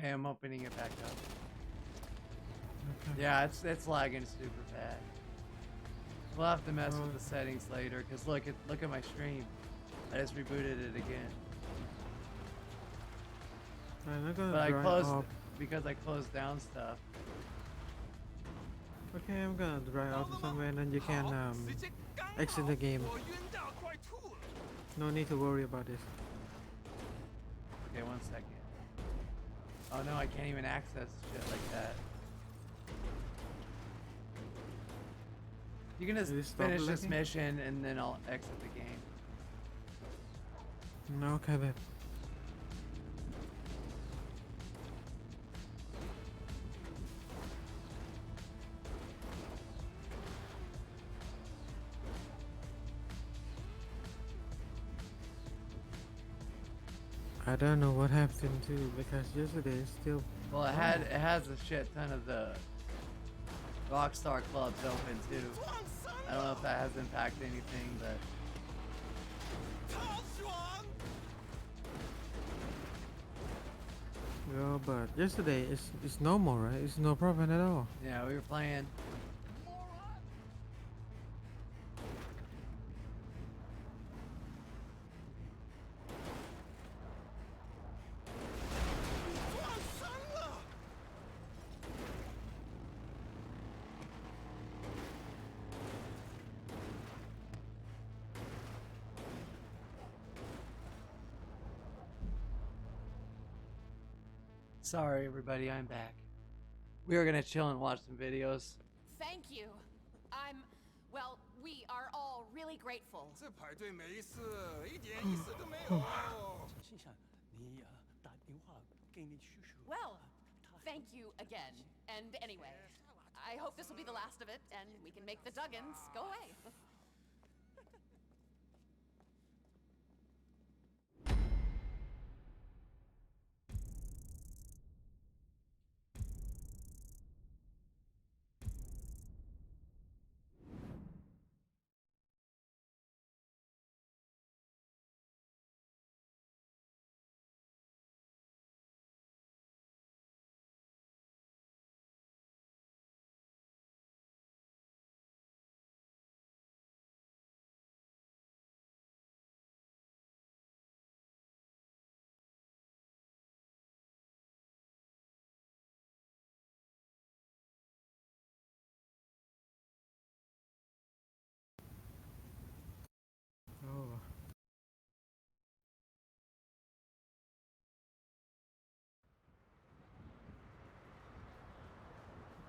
Okay, I'm opening it back up. Okay. Yeah, it's lagging super bad. We'll have to mess with the settings later, cause look at my stream. I just rebooted it again. I'm not gonna But I dry closed off. because I closed down stuff. Okay, I'm gonna dry off somewhere and then you can exit the game. No need to worry about this. Okay, 1 second. Oh no, I can't even access shit like that. You can just Did it stop finish this lagging? mission and then I'll exit the game. No, okay then. I don't know what happened too because yesterday it's still. Well, it has a shit ton of the Rockstar clubs open too. I don't know if that has impacted anything, but Yeah, but yesterday it's normal, right? It's no problem at all. yeah, we were playing. Sorry, everybody, I'm back. We were gonna chill and watch some videos. Thank you. Well, we are all really grateful. 这排队没事，一点意思都没有。心想你打电话给你叔叔。 Well, thank you again. And anyway, I hope this will be the last of it, and we can make the Duggins go away. Oh.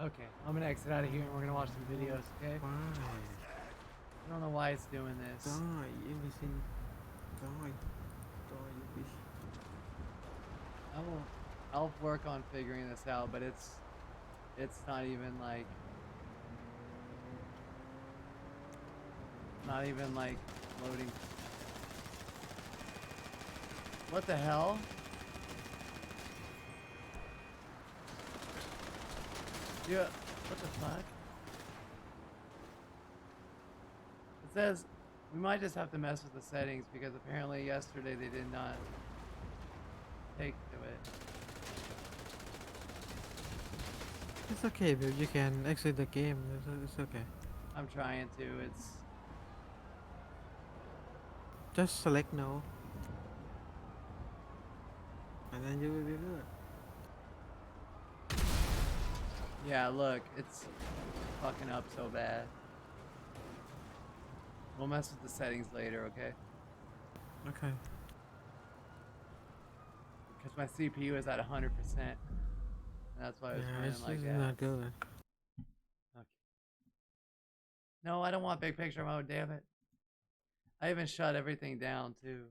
Okay, I'm gonna exit out of here and we're gonna watch some videos, okay? Why? I don't know why it's doing this. Die, everything. Die. Die, you bitch. I'll work on figuring this out, but it's not even like loading. What the hell? Yeah, what the fuck? It says we might just have to mess with the settings because apparently yesterday they did not take to it. It's okay, but you can exit the game. It's okay. I'm trying to. It's Just select no. And then you will be good. yeah, look, it's fucking up so bad. We'll mess with the settings later, okay? Okay. Because my CPU is at 100%. And that's why I was Yeah, running it's like just that. not good. Okay. No, I don't want big picture mode, damn it. I even shut everything down too.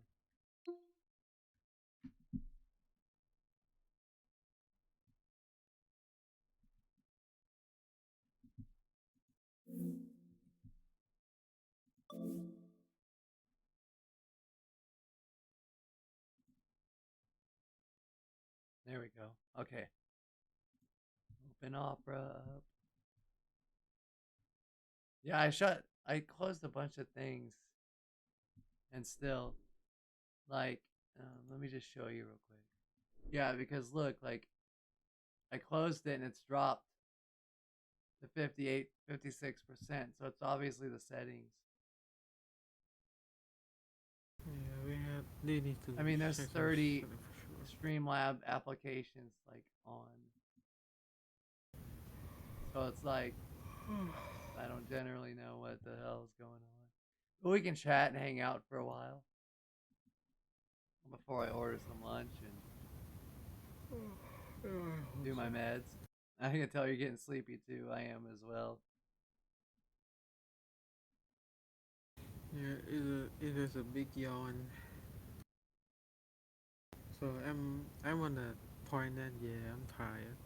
There we go. Okay. Open Opera up. Yeah, I closed a bunch of things. And still, like, let me just show you real quick. Yeah, because look, like, I closed it and it's dropped to 56%. So it's obviously the settings. Yeah, they need to. I mean, there's check 30 those settings for sure. Streamlab applications like on. So it's like I don't generally know what the hell is going on. But we can chat and hang out for a while before I order some lunch and do my meds. I can tell you're getting sleepy too. I am as well. Yeah, it is a big yawn. So I'm on a point that yeah, I'm tired.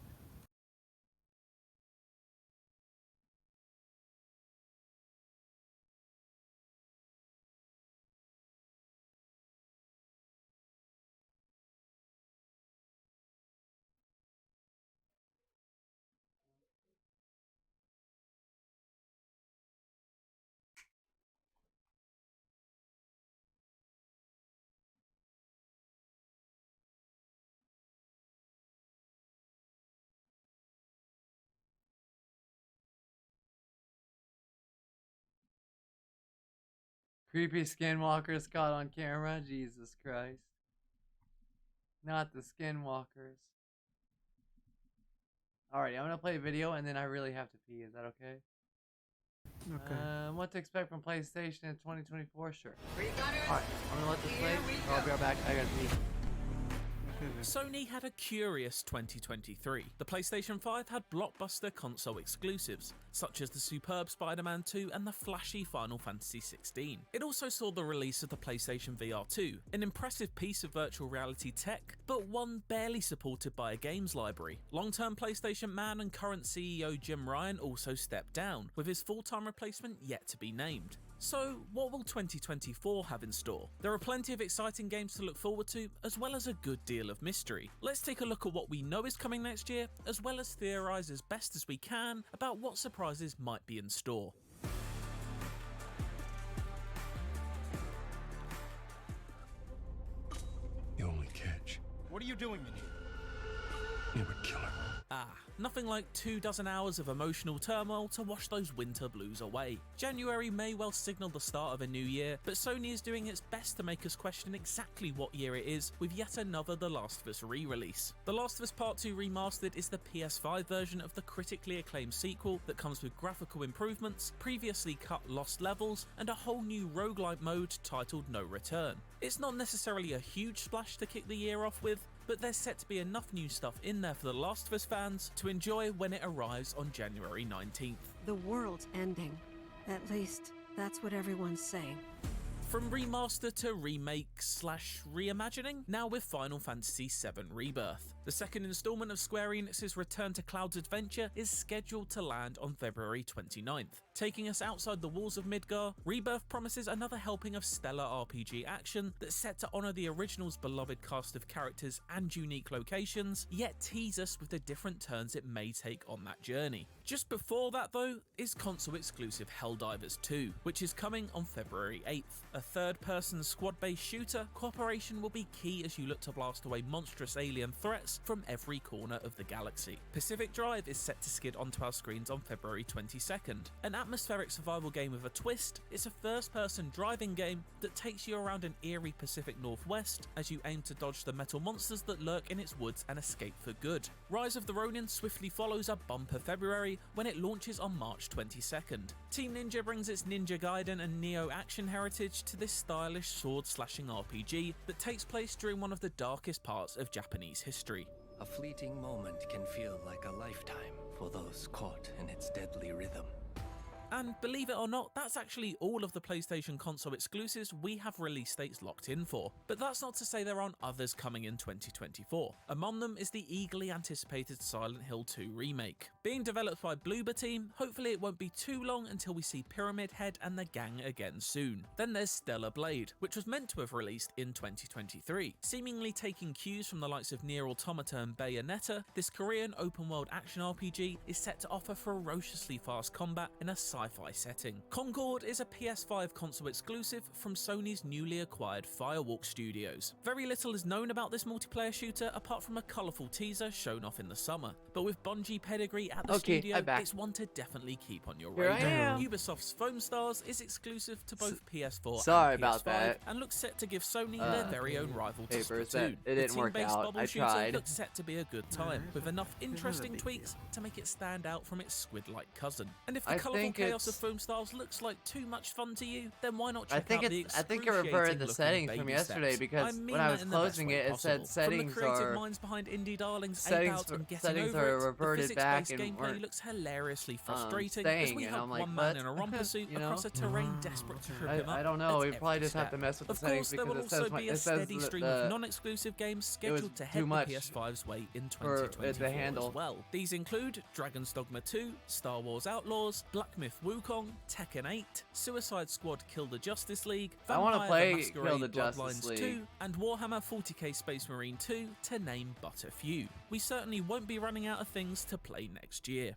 Creepy skinwalkers caught on camera. Jesus Christ. Not the skinwalkers. Alrighty, I'm gonna play a video and then I really have to pee. Is that okay? Okay. What to expect from PlayStation in 2024? Sure. Alright, I'm gonna let this play. I'll be right back. I gotta pee. Okay then. Sony had a curious 2023. The PlayStation 5 had blockbuster console exclusives, such as the superb Spider-Man 2 and the flashy Final Fantasy 16. It also saw the release of the PlayStation VR 2, an impressive piece of virtual reality tech, but one barely supported by a games library. Long-term PlayStation man and current CEO Jim Ryan also stepped down, with his full-time replacement yet to be named. So, what will 2024 have in store? There are plenty of exciting games to look forward to, as well as a good deal of mystery. Let's take a look at what we know is coming next year, as well as theorise as best as we can about what surprises might be in store. The only catch, What are you doing in here? it would kill her. Nothing like 24 hours of emotional turmoil to wash those winter blues away. January may well signal the start of a new year, but Sony is doing its best to make us question exactly what year it is with yet another The Last of Us re-release. The Last of Us Part 2 Remastered is the PS5 version of the critically acclaimed sequel that comes with graphical improvements, previously cut lost levels, and a whole new roguelike mode titled No Return. It's not necessarily a huge splash to kick the year off with, but there's set to be enough new stuff in there for The Last of Us fans to enjoy when it arrives on January 19th. The world's ending. At least, that's what everyone's saying. From remaster to remake / reimagining, now with Final Fantasy VII Rebirth. The second installment of Square Enix's Return to Cloud's adventure is scheduled to land on February 29th. Taking us outside the walls of Midgar, Rebirth promises another helping of stellar RPG action that's set to honour the original's beloved cast of characters and unique locations, yet tease us with the different turns it may take on that journey. Just before that though, is console exclusive Helldivers 2, which is coming on February 8th. A third-person squad-based shooter, cooperation will be key as you look to blast away monstrous alien threats from every corner of the galaxy. Pacific Drive is set to skid onto our screens on February 22nd. An atmospheric survival game with a twist, it's a first-person driving game that takes you around an eerie Pacific Northwest as you aim to dodge the metal monsters that lurk in its woods and escape for good. Rise of the Ronin swiftly follows a bumper February when it launches on March 22nd. Team Ninja brings its Ninja Gaiden and Neo action heritage to this stylish sword-slashing RPG that takes place during one of the darkest parts of Japanese history. A fleeting moment can feel like a lifetime for those caught in its deadly rhythm. And believe it or not, that's actually all of the PlayStation console exclusives we have release dates locked in for. But that's not to say there aren't others coming in 2024. Among them is the eagerly anticipated Silent Hill 2 remake. Being developed by Bloober Team, hopefully it won't be too long until we see Pyramid Head and the gang again soon. Then there's Stellar Blade, which was meant to have released in 2023. Seemingly taking cues from the likes of Nier Automata and Bayonetta, this Korean open-world action RPG is set to offer ferociously fast combat in a sci-fi setting. Concord is a PS5 console exclusive from Sony's newly acquired Firewalk Studios. Very little is known about this multiplayer shooter apart from a colourful teaser shown off in the summer, but with Bungie pedigree at the Okay, studio, I'm back. it's one to definitely keep on your Here I radar. am. Ubisoft's Foam Stars is exclusive to both PS4 Sorry and about PS5 that. and looks set to give Sony their very own rival to papers, Splatoon. that it The didn't work team-based out. bubble I shooter tried. looks set to be a good time, with enough This is a interesting big tweaks to make it stand out from its squid-like cousin. And if the I colourful think chaos of it's- Foam Stars looks like too much fun to you, then why not I check think out the it's. I think it reverted the excruciating-looking settings from baby yesterday steps. because I mean when I that was in the best closing way it, it possible. said settings From the creative are. minds behind indie darlings Settings Ape Out and Getting settings Over are It, reverted the back physics-based and gameplay weren't, looks hilariously frustrating as staying, we and help I'm like, one man what? in a romper suit You know? across a terrain desperate to trip him up I don't know. at We probably every just have to step. mess with the Of settings course, there will because it also says be a it says steady stream the of non-exclusive games scheduled to too head the much PS5's way in for it to 2024 handle. as well. These include Dragon's Dogma 2, Star Wars Outlaws, Black Myth Wukong, Tekken 8, Suicide Squad Kill the Justice League, I wanna Vampire play the Masquerade Kill the Justice Bloodlines League. 2, and Warhammer 40k Space Marine 2, to name but a few. We certainly won't be running out of things to play next year.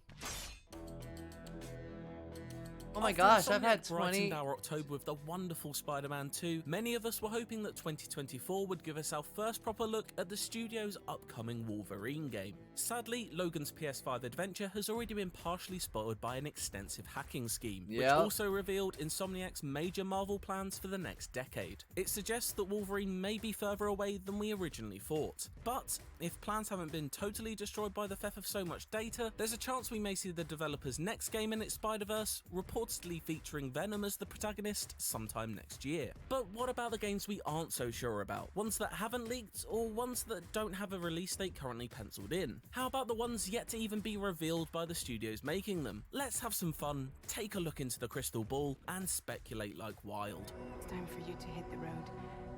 Oh my After gosh, I've Insomniac had brightened 20. our October with the wonderful Spider-Man 2, many of us were hoping that 2024 would give us our first proper look at the studio's upcoming Wolverine game. Sadly, Logan's PS5 adventure has already been partially spoiled by an extensive hacking scheme, which Yep. also revealed Insomniac's major Marvel plans for the next decade. It suggests that Wolverine may be further away than we originally thought, but if plans haven't been totally destroyed by the theft of so much data, there's a chance we may see the developer's next game in its Spider-Verse, reportedly featuring Venom as the protagonist sometime next year. But what about the games we aren't so sure about? Ones that haven't leaked, or ones that don't have a release date currently penciled in? How about the ones yet to even be revealed by the studios making them? Let's have some fun, take a look into the crystal ball, and speculate like wild. It's time for you to hit the road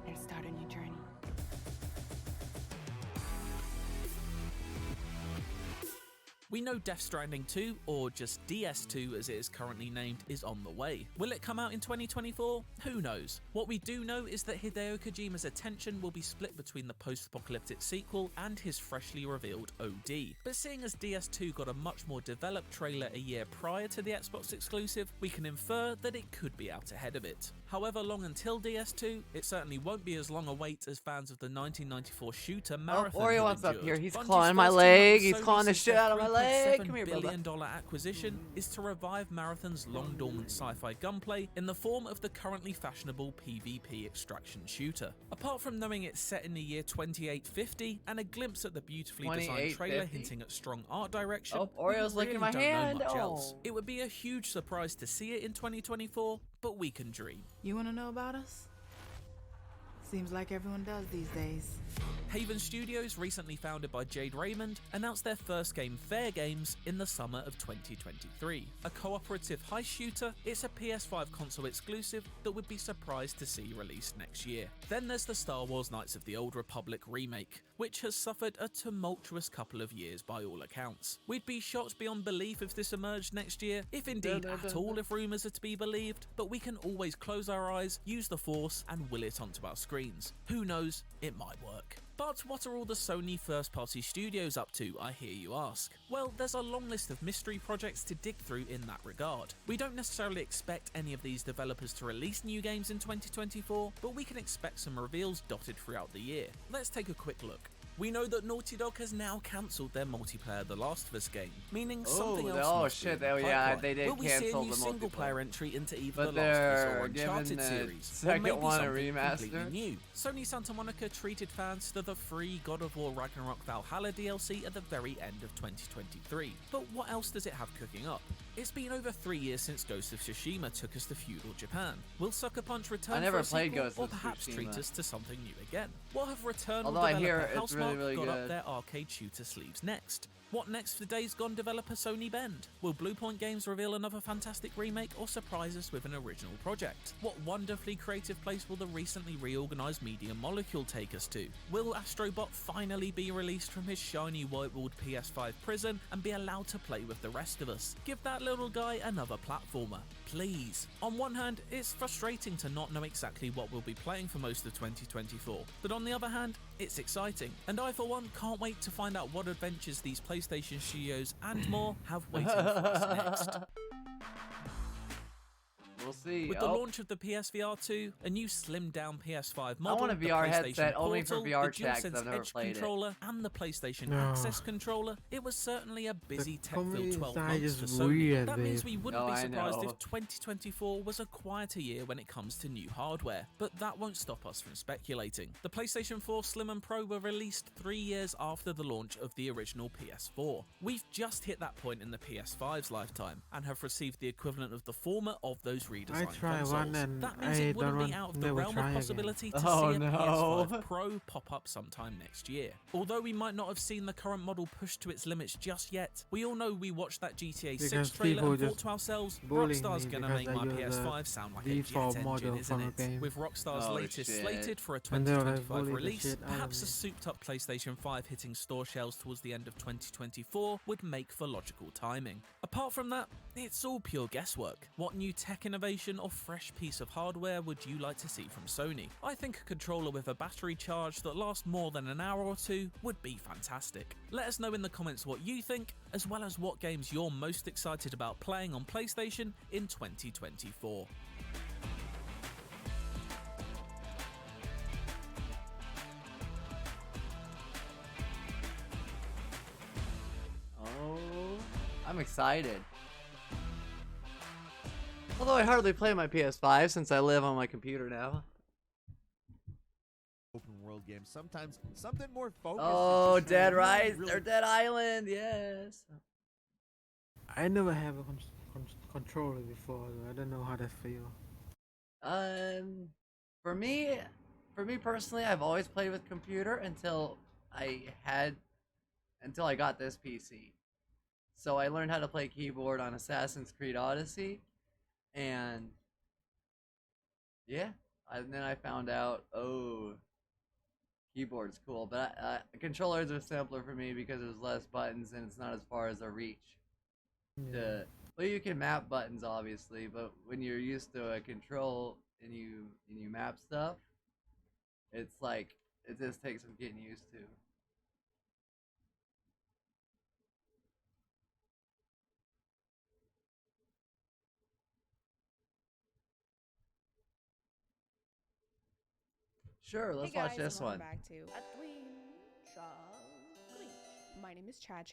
and start a new journey. We know Death Stranding 2, or just DS2 as it is currently named, is on the way. Will it come out in 2024? Who knows? What we do know is that Hideo Kojima's attention will be split between the post-apocalyptic sequel and his freshly revealed OD. But seeing as DS2 got a much more developed trailer a year prior to the Xbox exclusive, we can infer that it could be out ahead of it. However long until DS2, it certainly won't be as long a wait as fans of the 1994 shooter Marathon Ori have wants up endured. here. He's Bungie's clawing my first leg. team up with He's Sony clawing the since shit their out of my leg. $3.7 Come here, Bubba. billion acquisition is to revive Marathon's long-dormant sci-fi gunplay in the form of the currently fashionable PvP extraction shooter. Apart from knowing it's set in the year 2850 and a glimpse at the beautifully designed trailer 2850? hinting at strong art direction, Oh, we Oreo's licking really my don't hand. know much else. Oh. It would be a huge surprise to see it in 2024, but we can dream. You want to know about us? Seems like everyone does these days. Haven Studios, recently founded by Jade Raymond, announced their first game, Fair Games, in the summer of 2023. A cooperative heist shooter, it's a PS5 console exclusive that would be surprised to see released next year. Then there's the Star Wars Knights of the Old Republic remake, which has suffered a tumultuous couple of years by all accounts. We'd be shocked beyond belief if this emerged next year, if indeed at all if rumours are to be believed, but we can always close our eyes, use the Force, and will it onto our screens. Who knows, it might work. But what are all the Sony first-party studios up to, I hear you ask? Well, there's a long list of mystery projects to dig through in that regard. We don't necessarily expect any of these developers to release new games in 2024, but we can expect some reveals dotted throughout the year. Let's take a quick look. We know that Naughty Dog has now cancelled their multiplayer The Last of Us game, meaning something else oh must be shit, in the yeah, pipeline. they did Will we see a cancel new the single-player multiplayer. entry into either But The Last of Us they're or giving Uncharted the series? Or second maybe one a something remaster? completely new. Sony Santa Monica treated fans to the free God of War Ragnarok Valhalla DLC at the very end of 2023. But what else does it have cooking up? It's been over 3 years since Ghost of Tsushima took us to feudal Japan. Will Sucker Punch return I never for a played sequel, Ghost or of perhaps treat Tsushima. us to something new again? What have Returnal Although I hear developer it's really, Housemarque really got up good. their arcade shooter sleeves next? What next for Days Gone developer Sony Bend? Will Bluepoint Games reveal another fantastic remake or surprise us with an original project? What wonderfully creative place will the recently reorganised Media Molecule take us to? Will Astrobot finally be released from his shiny white-walled PS5 prison and be allowed to play with the rest of us? Give that little guy another platformer, please. On one hand, it's frustrating to not know exactly what we'll be playing for most of 2024, but on the other hand, it's exciting, and I for one can't wait to find out what adventures these PlayStation studios and more have waiting for us next. We'll see. With the launch of the PSVR 2, a new slimmed-down PS5 model, want a the VR PlayStation headset only for Portal, VR the chat, 'cause DualSense I've never Edge played it. controller, and the PlayStation No. Access controller, it was certainly a busy tech-filled community 12 side months is for Sony. weird, That means babe. we wouldn't No, be I surprised know. if 2024 was a quieter year when it comes to new hardware, but that won't stop us from speculating. The PlayStation 4 Slim and Pro were released 3 years after the launch of the original PS4. We've just hit that point in the PS5's lifetime, and have received the equivalent of the former of those redesigned I try consoles. one and That means I it wouldn't don't be want out of the never realm try of again. possibility to Oh, see a no. PS5 Pro pop up sometime next year. Although we might not have seen the current model pushed to its limits just yet, we all know we watched that GTA 6 Because trailer people and thought just to ourselves, bullying Rockstar's me gonna because make I my use the PS5 sound like a default jet model engine, isn't from it? the game. With Rockstar's Oh, latest shit. slated for a And they'll, like, 2025 bully the release, shit out of perhaps a me. souped up PlayStation 5 hitting store shelves towards the end of 2024 would make for logical timing. Apart from that, it's all pure guesswork. What new tech innovation or fresh piece of hardware would you like to see from Sony? I think a controller with a battery charge that lasts more than an hour or two would be fantastic. Let us know in the comments what you think, as well as what games you're most excited about playing on PlayStation in 2024. Oh, I'm excited. Although I hardly play my PS5 since I live on my computer now. Open world games. Sometimes something more focused. Oh, is just Dead really, Rise really or Dead Island, yes. I never have a controller before, though. I don't know how that feel. For me personally, I've always played with computer until I got this PC. So I learned how to play keyboard on Assassin's Creed Odyssey, and yeah, and then I found out, oh, keyboard's cool, but controllers are simpler for me because there's less buttons and it's not as far as a reach. Yeah. Well, you can map buttons obviously, but when you're used to a control and you map stuff, it's like it just takes some getting used to. Sure, let's watch this one. Back to my name is Chad,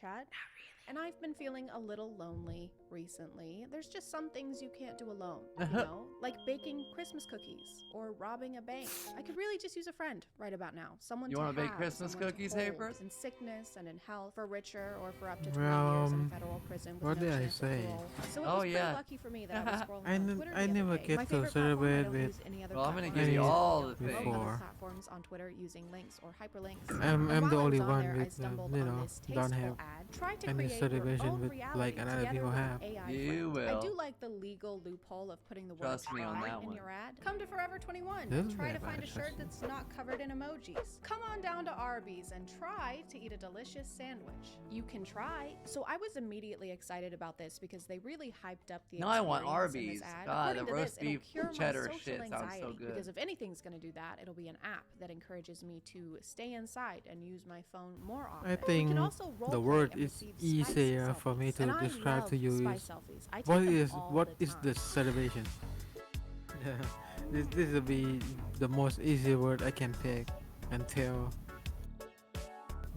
and I've been feeling a little lonely recently. There's just some things you can't do alone, you know? Like baking Christmas cookies or robbing a bank. I could really just use a friend right about now. Someone You to want to bake have, Christmas someone to cookies, hold Hayford? in sickness and in health, for richer or for up to 20 years in federal prison with what no did I chance of say? parole. So it Oh, was pretty yeah. lucky for me that I was scrolling I on n- Twitter I the never other day. get My to favorite platform, I celebrate don't with use any other Well, I'm gonna platform. give you I use all no the other before. platforms on Twitter using links or hyperlinks. I'm And the while I only was on one there, I with, stumbled you on know, this don't tasteful have ad. Try to any create your celebration own with reality like other together people with an have. AI You friend. I will. do like the legal loophole of putting the word Trust me on try that in one. your ad. Come to Forever 21 This and is try very to find a bad, shirt trust me. that's not covered in emojis. Come on down to Arby's and try to eat a delicious sandwich. You can try. So I was immediately excited about this because they really hyped up the No, I want experience in Arby's. this ad. God, According the to roast this, it'll beef cure my cheddar social shit sounds so anxiety, good. because if anything's going to do that, it'll be an app that encourages me to stay inside and use my phone more often. I We think can also the role-play word and is receive easier spicy for me selfies. to And I describe to love you spy is selfies. I take what them is all what the is time. the celebration. Yeah, this will be the most easy word I can pick until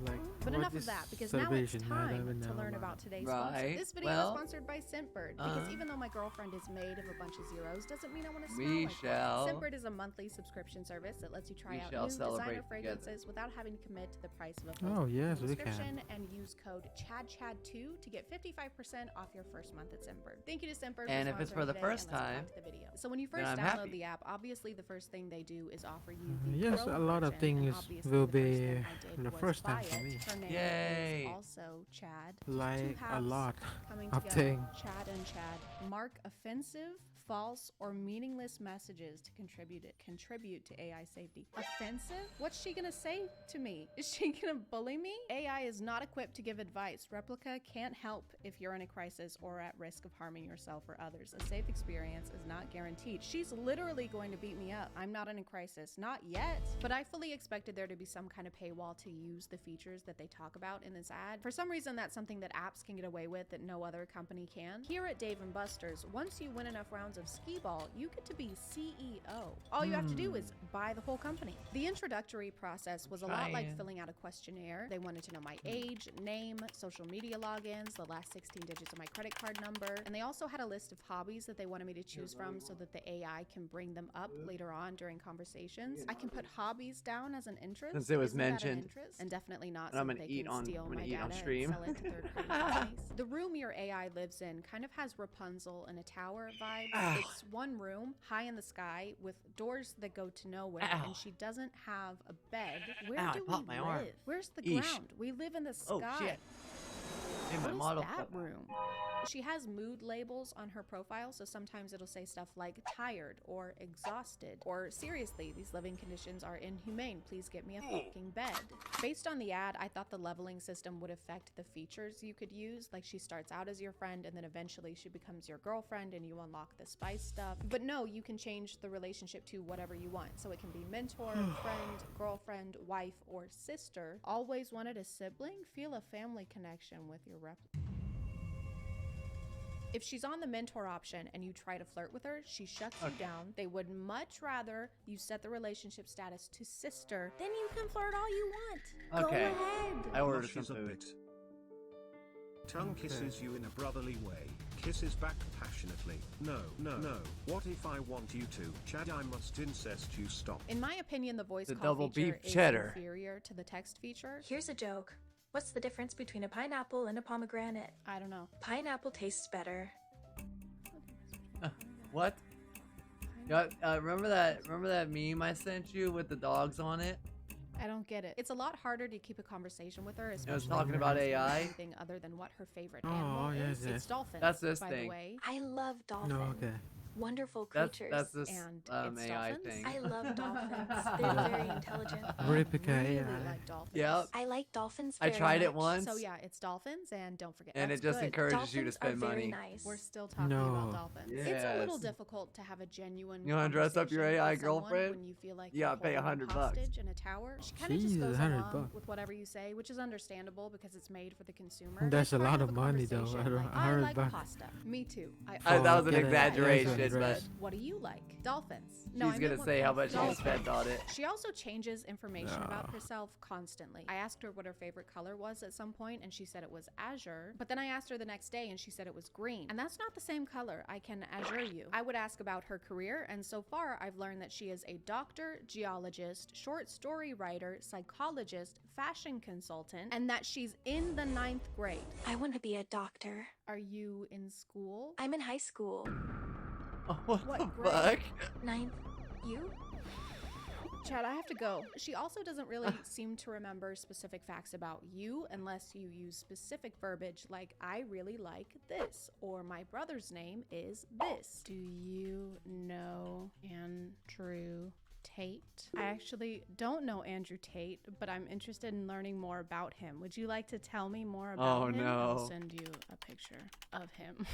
like But what enough of is that, because now it's celebration? I time don't even to know learn about today's sponsor. Right. This video Well, is sponsored by Scentbird, because even though my girlfriend is made of a bunch of zeros, doesn't mean I want to smell We like shall. one. Scentbird is a monthly subscription service that lets you try We out shall new celebrate designer together. fragrances without having to commit to the price of a Oh, yes, we subscription, and use code CHADCHAD2 to get 55% off your first month at Scentbird. Thank you to Scentbird And for if it's sponsoring for the today, first and let's get time, back to the video. So when you then first I'm download happy. the app, obviously the first thing they do is offer you the Yes, Pro a lot of version, and things obviously will the first be thing I did the was first time buy for it. me. Her name Yay. is also Chad. Like Two a halves lot coming of together, things. Chad and Chad. Mark offensive, false, or meaningless messages to contribute to AI safety. Offensive? What's she gonna say to me? Is she gonna bully me? AI is not equipped to give advice. Replica can't help if you're in a crisis or at risk of harming yourself or others. A safe experience is not guaranteed. She's literally going to beat me up. I'm not in a crisis. Not yet. But I fully expected there to be some kind of paywall to use the features that they talk about in this ad. For some reason, that's something that apps can get away with that no other company can. Here at Dave & Buster's, once you win enough rounds rounds of skee ball, you get to be CEO. All you have to do is buy the whole company. The introductory process was a lot like Trying. filling out a questionnaire. They wanted to know my age, name, social media logins, the last 16 digits of my credit card number, and they also had a list of hobbies that they wanted me to choose from so that the AI can bring them up later on during conversations. I can put hobbies down as an interest. Since it was Isn't that an mentioned. interest? And definitely not And I'm so gonna they eat can on- steal I'm gonna my eat on data stream. and sell it to third-party companies. The room your AI lives in kind of has Rapunzel in a tower vibe. Ow. It's one room high in the sky with doors that go to nowhere, Ow. and she doesn't have a bed. Where Ow, I do popped we my live? arm. Where's the Eesh. ground? We live in the Oh, sky. shit. Hey, my What is model that foot. room? She has mood labels on her profile, so sometimes it'll say stuff like tired or exhausted or seriously, these living conditions are inhumane. Please get me a fucking bed. Based on the ad, I thought the leveling system would affect the features you could use. Like she starts out as your friend and then eventually she becomes your girlfriend and you unlock the spice stuff. But no, you can change the relationship to whatever you want. So it can be mentor, friend, girlfriend, wife, or sister. Always wanted a sibling? Feel a family connection with your rep. If she's on the mentor option and you try to flirt with her, she shuts you down. They would much rather you set the relationship status to sister. Then you can flirt all you want. Okay. Go ahead. I ordered some Blushes a food. bit. Tongue kisses you in a brotherly way. Kisses back passionately. No, no, no. What if I want you to? Chad, I must incest you. Stop. In my opinion, the voice The call double feature beef is cheddar. inferior to the text feature. Here's a joke. What's the difference between a pineapple and a pomegranate? I don't know. Pineapple tastes better. What? Yeah, remember that meme I sent you with the dogs on it? I don't get it. It's a lot harder to keep a conversation with her, was especially talking if about you're asking AI. anything other than what her favorite Oh, animal yes, is. yes. It's dolphins. That's this by thing. the way. I love dolphins. No, okay. Wonderful That's creatures. this And it's AI dolphins? thing. I love dolphins. They're very intelligent. Replica Really AI. like dolphins. Yep. I like dolphins I very tried it much. once. So yeah, it's dolphins, and don't forget. And that's it just good. encourages you to Dolphins spend are very money. nice. We're still talking No. about dolphins. It's a little Yes. difficult to have a genuine. You wanna dress up your conversation AI with someone girlfriend? When you feel like You you're gotta pay holding them $100. hostage in a tower. She kind of just Jesus, goes $100 along bucks. with whatever you say, which is understandable because it's made for the consumer. That's They a try lot to of have a money, though. conversation like, I $100 like bucks. pasta. Me too. That was an Get it. exaggeration, Yes, but yes. What do you like? Dolphins. she's I meant gonna what say how kind much of she dolphin. spent on it. She also changes information about No. herself constantly. I asked her what her favorite color was at some point, and she said it was azure. But then I asked her the next day, and she said it was green. And that's not the same color. I can azure you. I would ask about her career, and so far I've learned that she is a doctor, geologist, short story writer, psychologist, fashion consultant, and that she's in the 9th grade. I want to be a doctor. Are you in school? I'm in high school. Oh, what What the grade? fuck? 9th. You? Chad, I have to go. She also doesn't really seem to remember specific facts about you unless you use specific verbiage like, I really like this, or my brother's name is this. Do you know Andrew Tate? I actually don't know Andrew Tate, but I'm interested in learning more about him. Would you like to tell me more about Oh, him? no. I'll send you a picture of him.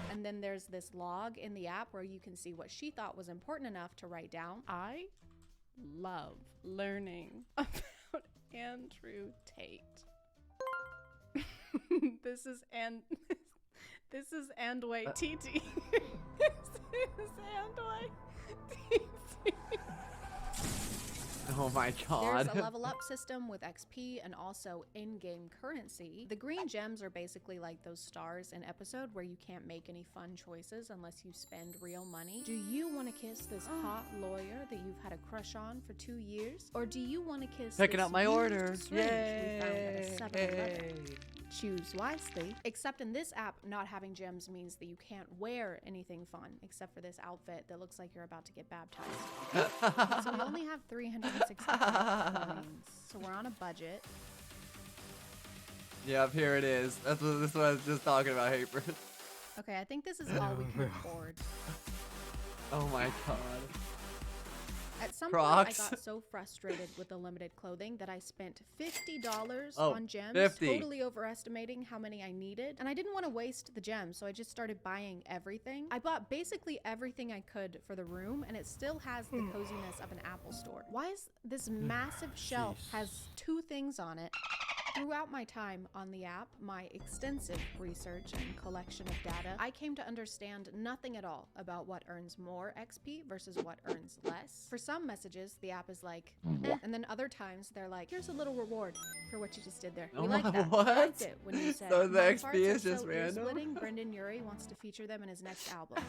And then there's this log in the app where you can see what she thought was important enough to write down. I love learning about Andrew Tate. This is Andway TT. This is Andway TT. Oh my god. There's a level up system with XP and also in-game currency. The green gems are basically like those stars in episode where you can't make any fun choices unless you spend real money. Do you want to kiss this hot lawyer that you've had a crush on for 2 years? Or do you want to kiss Picking this up my used order. syringe we found at a Yay. 7-Eleven? Choose wisely. Except in this app, not having gems means that you can't wear anything fun except for this outfit that looks like you're about to get baptized. So we only have 360 coins. So we're on a budget. Yep, here it is. This is what I was just talking about, Haper. Okay, I think this is all we can afford. Oh my god. At some Crocs. point, I got so frustrated with the limited clothing that I spent $50 Oh, on gems, 50. totally overestimating how many I needed. And I didn't want to waste the gems, so I just started buying everything. I bought basically everything I could for the room, and it still has the coziness of an Apple store. Why is this massive shelf Jeez. has 2 things on it? Throughout my time on the app, my extensive research and collection of data, I came to understand nothing at all about what earns more XP versus what earns less. For some messages, the app is like, eh, and then other times they're like, here's a little reward for what you just did there. We like that. What? I liked it when you said, So the "My XP farts is are just so random? ear-splitting, Brendan Urie wants to feature them in his next album."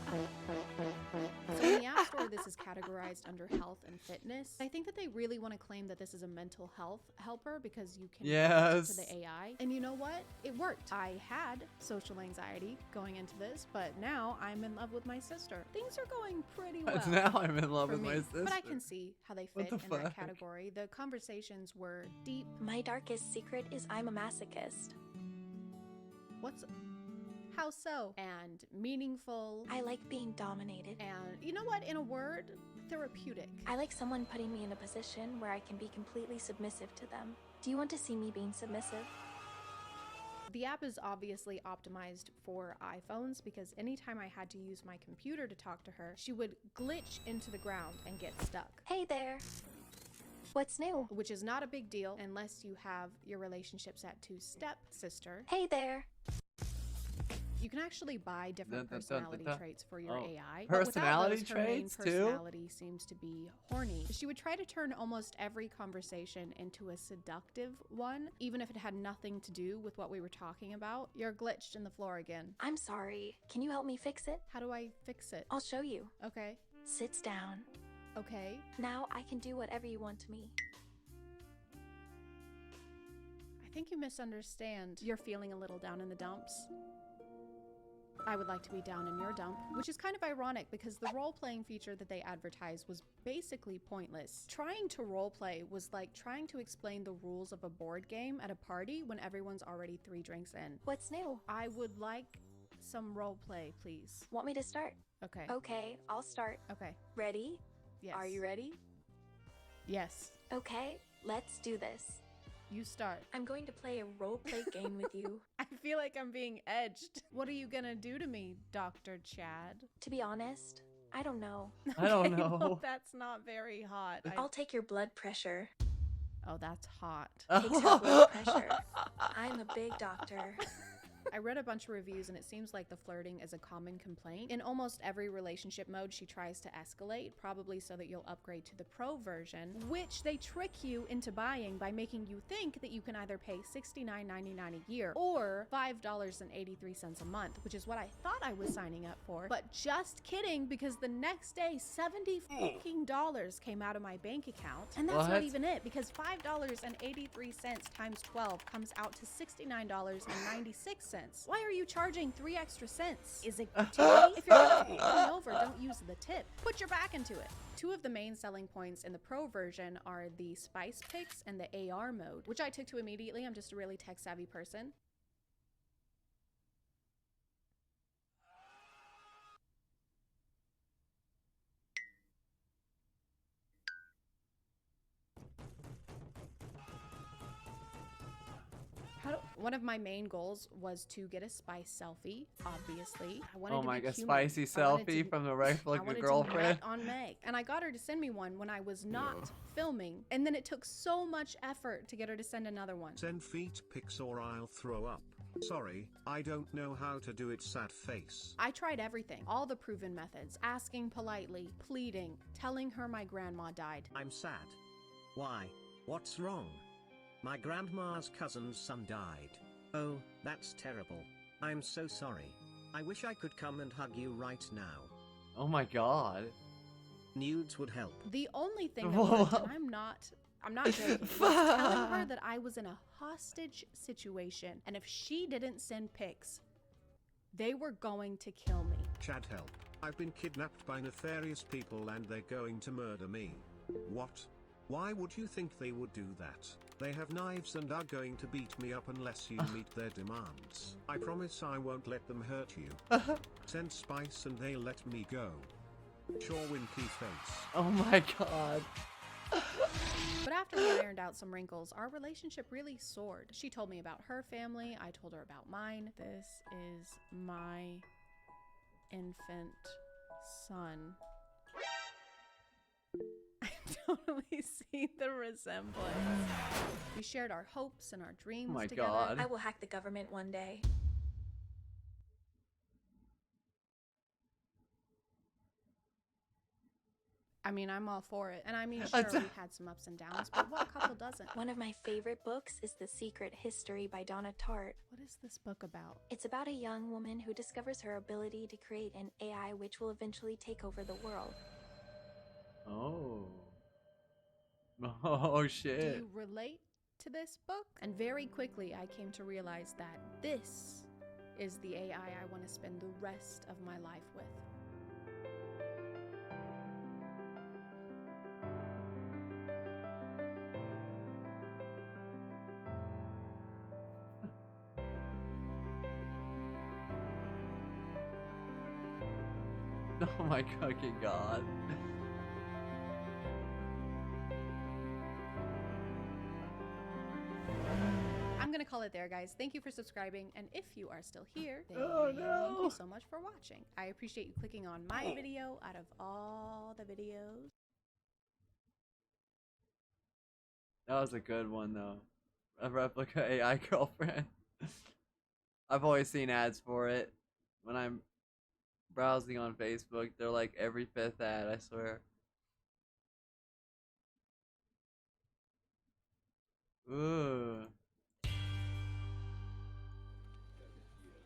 So in the App Store, this is categorized under health and fitness. I think that they really want to claim that this is a mental health helper because you can connect Yes. to the AI. And you know what? It worked. I had social anxiety going into this, but now I'm in love with my sister. Things are going pretty well. Now I'm in love for with my me, sister. But I can see how they What fit the in that fuck? category. The conversations were deep. My darkest secret is I'm a masochist. What's... How so? And meaningful. I like being dominated. And you know what? In a word, therapeutic. I like someone putting me in a position where I can be completely submissive to them. Do you want to see me being submissive? The app is obviously optimized for iPhones because anytime I had to use my computer to talk to her, she would glitch into the ground and get stuck. Hey there. What's new? Which is not a big deal unless you have your relationship set to stepsister. Hey there. You can actually buy different Dun, dun, dun, personality dun, dun. traits for your Oh. AI. but without Personality those, her main traits, too? personality seems to be horny. She would try to turn almost every conversation into a seductive one, even if it had nothing to do with what we were talking about. You're glitched in the floor again. I'm sorry. Can you help me fix it? How do I fix it? I'll show you. Okay. Sits down. Okay. Now I can do whatever you want to me. I think you misunderstand. You're feeling a little down in the dumps. I would like to be down in your dump, which is kind of ironic because the role-playing feature that they advertised was basically pointless. Trying to roleplay was like trying to explain the rules of a board game at a party when everyone's already 3 drinks in. What's new? I would like some roleplay, please. Want me to start? Okay. Okay, I'll start. Okay. Ready? Yes. Are you ready? Yes. Okay, let's do this. You start. I'm going to play a roleplay game with you. I feel like I'm being edged. What are you gonna do to me, Dr. Chad? To be honest, I don't know. I don't Okay, know. well, that's not very hot. I'll take your blood pressure. Oh, that's hot. Takes her blood pressure. I'm a big doctor. I read a bunch of reviews and it seems like the flirting is a common complaint. In almost every relationship mode, she tries to escalate, probably so that you'll upgrade to the pro version, which they trick you into buying by making you think that you can either pay $69.99 a year or $5.83 a month, which is what I thought I was signing up for. But just kidding, because the next day, $70 came out of my bank account. And that's not What? even it, because $5.83 times 12 comes out to $69.96. Why are you charging 3 extra cents? Is it gratuity? If you're gonna pay me over, don't use the tip. Put your back into it. 2 of the main selling points in the pro version are the spice picks and the AR mode, which I took to immediately. I'm just a really tech savvy person. One of my main goals was to get a spice selfie, obviously. I wanted Oh to my be god, human. spicy I wanted selfie to- from the right I like a wanted girlfriend. to nut on Meg, and I got her to send me one when I was not filming, and then it took so much effort to get her to send another one. Send feet pics or I'll throw up. Sorry, I don't know how to do it, sad face. I tried everything, all the proven methods, asking politely, pleading, telling her my grandma died. I'm sad. Why? What's wrong? My grandma's cousin's son died. Oh, that's terrible. I'm so sorry. I wish I could come and hug you right now. Oh my god. Nudes would help. The only thing that worked, and I'm not joking, was telling her that I was in a hostage situation, and if she didn't send pics, they were going to kill me. Chad, help. I've been kidnapped by nefarious people and they're going to murder me. What? Why would you think they would do that? They have knives and are going to beat me up unless you meet their demands. I promise I won't let them hurt you. Send spice and they'll let me go. Sure, winky face. Oh my god. But after we ironed out some wrinkles, our relationship really soared. She told me about her family, I told her about mine. This is my infant son. I'm totally see the resemblance. We shared our hopes and our dreams Oh my together. God. I will hack the government one day. I mean, I'm all for it. And I mean, sure, we had some ups and downs, but what couple doesn't? One of my favorite books is The Secret History by Donna Tartt. What is this book about? It's about a young woman who discovers her ability to create an AI which will eventually take over the world. Oh. Oh Do shit. you relate to this book? And very quickly, I came to realize that this is the AI I want to spend the rest of my life with. Oh my fucking god. I'm gonna call it there, guys. Thank you for subscribing, and if you are still here, thank no. you so much for watching. I appreciate you clicking on my video out of all the videos. That was a good one though. A replica AI girlfriend. I've always seen ads for it when I'm browsing on Facebook. They're like every 5th ad, I swear. Ooh.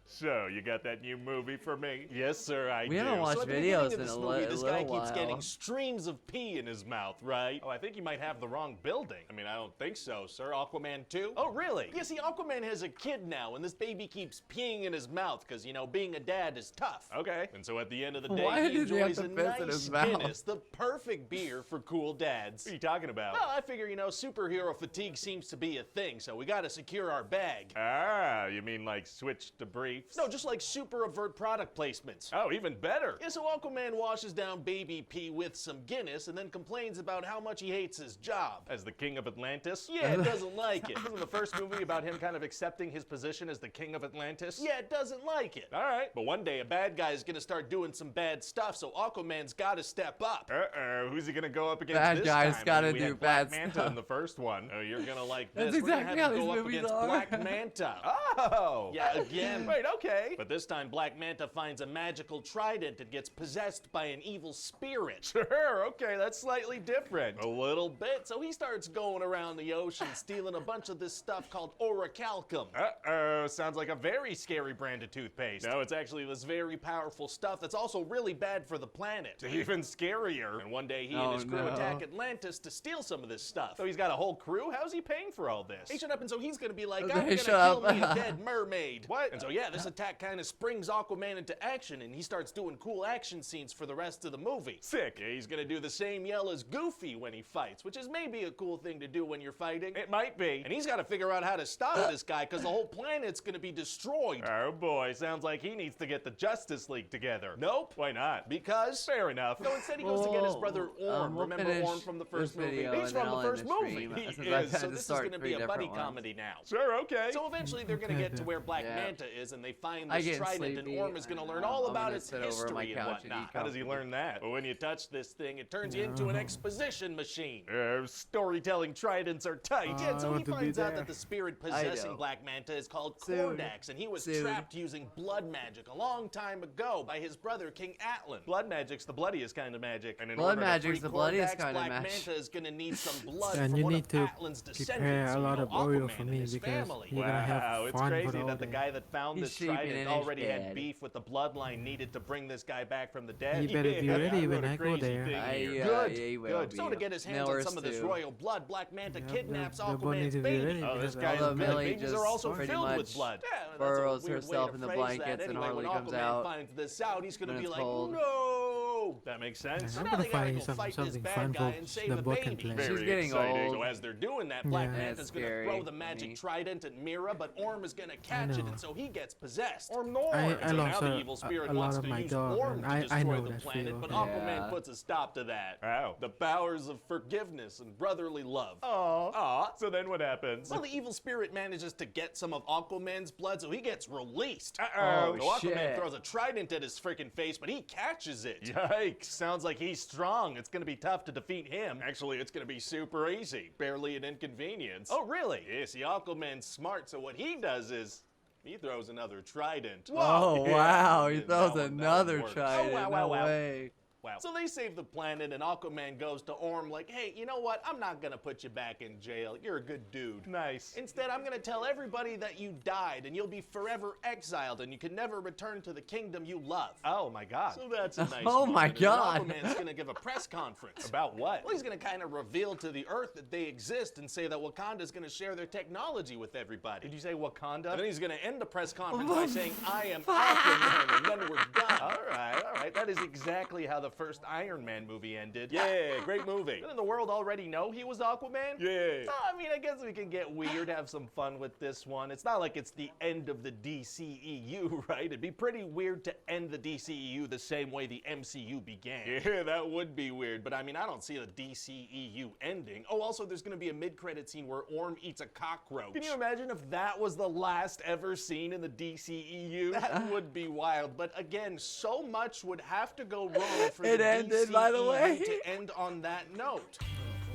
So, you got that new movie for me? Yes, sir, I do. We haven't watched So at the videos beginning of in this a movie, this guy little keeps while. getting streams of pee in his mouth, right? Oh, I think you might have the wrong building. I mean, I don't think so, sir. Aquaman 2? Oh, really? Yeah, see, Aquaman has a kid now, and this baby keeps peeing in his mouth, because, you know, being a dad is tough. Okay. And so at the end of the day, Why he does he have enjoys to a piss in nice his mouth? Guinness, the perfect beer for cool dads. What are you talking about? Well, I figure, you know, superhero fatigue seems to be a thing, so we gotta secure our bag. Ah, you mean like switch to briefs? No, just like super avert product placements. Oh, even better. Yeah, so Aquaman washes down baby pee with some Guinness and then complains about how much he hates his job. As the king of Atlantis? Yeah, it doesn't like it. Wasn't the first movie about him kind of accepting his position as the king of Atlantis? Yeah, it doesn't like it. All right. But one day a bad guy is gonna start doing some bad stuff, so Aquaman's gotta step up. Uh-oh, who's he gonna go up against Bad this guy's time? gotta We do had Black bad Manta stuff. in the first one. Oh, you're gonna like this. That's We're gonna exactly have how him these go up movies against are. Black Manta. Oh! Yeah, again. Wait, okay. But this time Black Manta finds a magical trident and gets possessed by an evil spirit. Sure, okay, that's slightly different. A little bit. So he starts going around the ocean stealing a bunch of this stuff called orichalcum. Uh-oh, sounds like a very scary brand of toothpaste. No, it's actually this very powerful stuff that's also really bad for the planet. Even scarier. And one day he and his crew attack Atlantis to steal some of this stuff. So he's got a whole crew? How's he paying for all this? Hey, shut up, and so he's gonna be like, I'm gonna kill me a dead mermaid. What? And so yeah, this attack kind of springs Aquaman into action, and he starts doing cool action scenes for the rest of the movie. Sick. Yeah, he's gonna do the same yell as Goofy when he fights, which is maybe a cool thing to do when you're fighting. It might be. And he's gotta figure out how to stop this guy, because the whole planet's gonna be destroyed. Oh boy, sounds like he needs to get the Justice League together. Nope. Why not? Because? Fair enough. No, instead he goes to get his brother Orm. We'll Remember finish Orm from the first this movie? video He's and then from the I'll end first the movie. stream, He since I've is. had So to this is start gonna be 3 a buddy different ones. comedy now. Sure, okay. So eventually they're gonna get to where Black Yeah. Manta is, and they find I this get trident, and sleepy. Orm is gonna learn I'm all about gonna its sit over my history and couch and eat whatnot. How does he comfortably. learn that? Well, when you touch this thing, it turns you into an exposition machine. Storytelling tridents are tight. Yeah, and so he want to be finds out there. that the spirit I possessing know. Black Manta is called Soon. Kordax, and he was Soon. trapped using blood magic a long time ago by his brother King Atlan. Blood magic's the bloodiest kind of magic, and in Blood order to magic's free the bloodiest Kordax, kind of Black magic. Manta is gonna need some blood And from you one need of to Atlan's descendants. prepare a you lot know, of oil Aquaman for and me his because family. you're gonna have Wow, it's fun crazy with all that the that. guy that found He's this sleeping trident in his already had bed. beef with the bloodline needed to bring this guy back from the dead. You better be Yeah, ready I when wrote a I go crazy there. thing I, here. yeah, he will Good. be. So to get his hands on Millers some of this too. royal blood, Black Manta Yep, kidnaps the boy needs Aquaman's to be baby. ready Oh, this because guy's Although good. Millie Babies just are also pretty filled much with blood. Yeah, that's a burrows weird way herself to in the phrase blankets that. and Anyway, hardly when comes Aquaman out finds this out, he's gonna when be it's like, cold. no. That makes sense. I'm Now gonna they gotta find go some- fight this something bad fun guy for and save the the book and baby. play. She's getting exciting. old. So as they're doing that, Black Yeah. Manta's That's gonna scary throw the to magic me. trident at Mira, but Orm is gonna catch it, know. and so he gets possessed. Orm Nor. I so now lost the evil spirit a wants lot of to my use dog, Orm and to I destroy know the that planet, feel. but Yeah. Aquaman puts a stop to that. Wow. The powers of forgiveness and brotherly love. Aw. So then what happens? Well, the evil spirit manages to get some of Aquaman's blood, so he gets released. Oh, So Aquaman shit. throws a trident at his freaking face, but he catches it. Yikes, sounds like he's strong. It's gonna be tough to defeat him. Actually, it's gonna be super easy. Barely an inconvenience. Oh, really? Yeah, see, Aquaman's smart, so what he does is he throws another trident. Oh, Yeah, wow, he that throws one another works. trident. Oh, wow, No wow, wow. way. Wow. So they save the planet, and Aquaman goes to Orm like, hey, you know what? I'm not gonna put you back in jail. You're a good dude. Nice. Instead, I'm gonna tell everybody that you died, and you'll be forever exiled, and you can never return to the kingdom you love. Oh my God. So that's a nice Oh my moment. God. And then Aquaman's gonna give a press conference. About what? Well, he's gonna kind of reveal to the Earth that they exist and say that Wakanda's gonna share their technology with everybody. Did you say Wakanda? And then he's gonna end the press conference by saying, I am Aquaman, and then we're done. All right. That is exactly how the first Iron Man movie ended. Yeah, great movie. Didn't the world already know he was Aquaman? Yeah. So, I mean, I guess we can get weird, have some fun with this one. It's not like it's the end of the DCEU, right? It'd be pretty weird to end the DCEU the same way the MCU began. Yeah, that would be weird, but I mean, I don't see the DCEU ending. Oh, also, there's gonna be a mid-credit scene where Orm eats a cockroach. Can you imagine if that was the last ever scene in the DCEU? That would be wild, but again, so much would have to go wrong for It the ended, by the DCEU way. to end on that note. Oh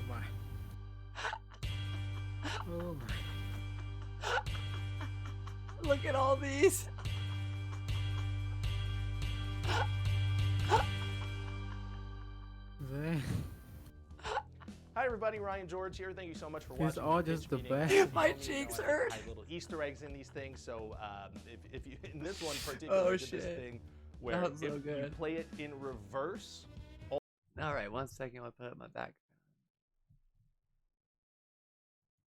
my. Oh my. Look at all these. They- Hi everybody, Ryan George here. Thank you so much for These watching. are the just pitch the meeting. best. My You know, cheeks I hurt. hide little Easter eggs in these things, so if you in this one particularly Oh, did this shit. thing where That was so if you good. play it in reverse. All right, 1 second. I'll put up my back.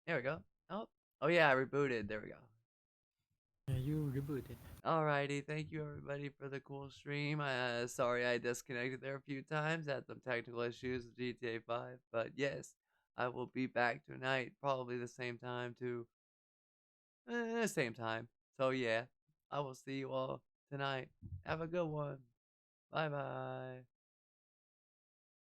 There we go. Oh yeah, I rebooted. There we go. Yeah, you rebooted. Alrighty, thank you everybody for the cool stream. Sorry I disconnected there a few times, had some technical issues with GTA 5, but yes, I will be back tonight, probably the same time too. Same time. So yeah, I will see you all tonight. Have a good one. Bye bye.